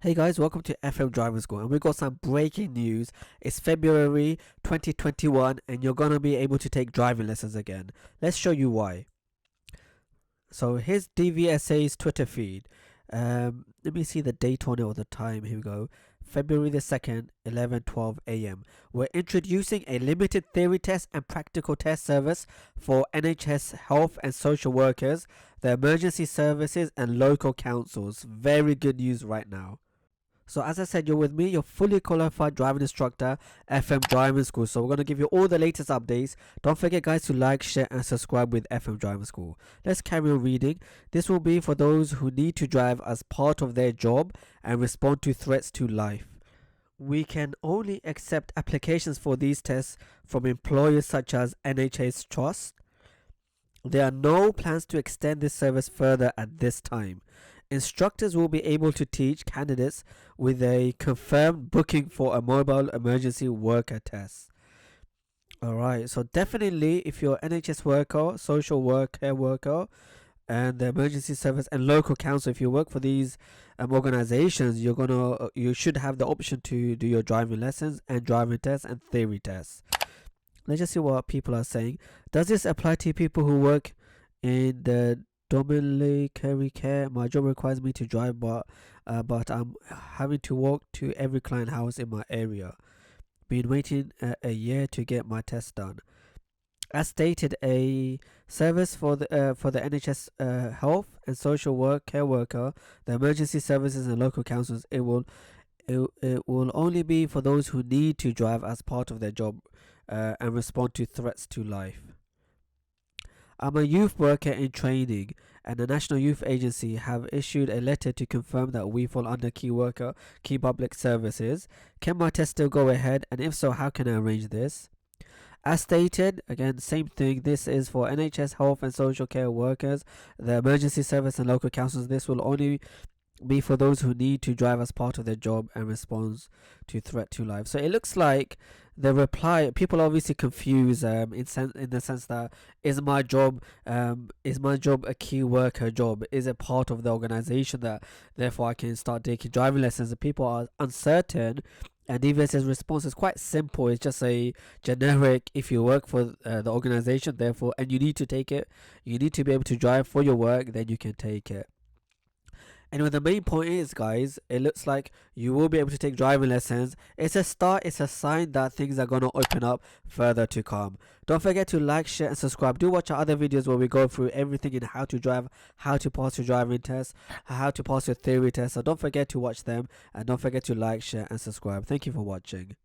Hey guys, welcome to FM Driving School, and we got some breaking news. It's February 2021 and you're gonna be able to take driving lessons again. Let's show you why. So here's DVSA's Twitter feed. Let me see the date on it or the time. Here we go. February the 2nd, 11:12 a.m. We're introducing a limited theory test and practical test service for NHS health and social workers, the emergency services and local councils. Very good news right now. So as I said, you're with me, your fully qualified driving instructor, FM Driving School. So we're going to give you all the latest updates. Don't forget guys to like, share and subscribe with FM Driving School. Let's carry on reading. This will be for those who need to drive as part of their job and respond to threats to life. We can only accept applications for these tests from employers such as NHS Trust. There are no plans to extend this service further at this time. Instructors will be able to teach candidates with a confirmed booking for a mobile emergency worker test. Alright, so definitely if you're NHS worker, social worker worker, and the emergency service and local council, if you work for these organizations, you should have the option to do your driving lessons and driving tests and theory tests. Let's just see what people are saying. Does this apply to people who work in the domiciliary care? My job requires me to drive, but I'm having to walk to every client house in my area. Been waiting a year to get my test done. As stated, a service for the NHS health and social care worker, the emergency services and local councils. It will only be for those who need to drive as part of their job and respond to threats to life. I'm a youth worker in training, and the National Youth Agency have issued a letter to confirm that we fall under key worker, key public services. Can my test still go ahead, and if so, how can I arrange this? As stated, again, same thing, this is for NHS health and social care workers, the emergency service and local councils. This will only be for those who need to drive as part of their job and responds to threat to life. So it looks like the reply, people are obviously confused in the sense that is my job a key worker job? Is it part of the organization that therefore I can start taking driving lessons? And people are uncertain. And DVS's response is quite simple. It's just a generic, if you work for the organization, therefore, and you need to take it, you need to be able to drive for your work, then you can take it. Anyway, the main point is, guys, it looks like you will be able to take driving lessons. It's a start, it's a sign that things are going to open up further to come. Don't forget to like, share and subscribe. Do watch our other videos where we go through everything in how to drive, how to pass your driving test, how to pass your theory test. So don't forget to watch them, and don't forget to like, share and subscribe. Thank you for watching.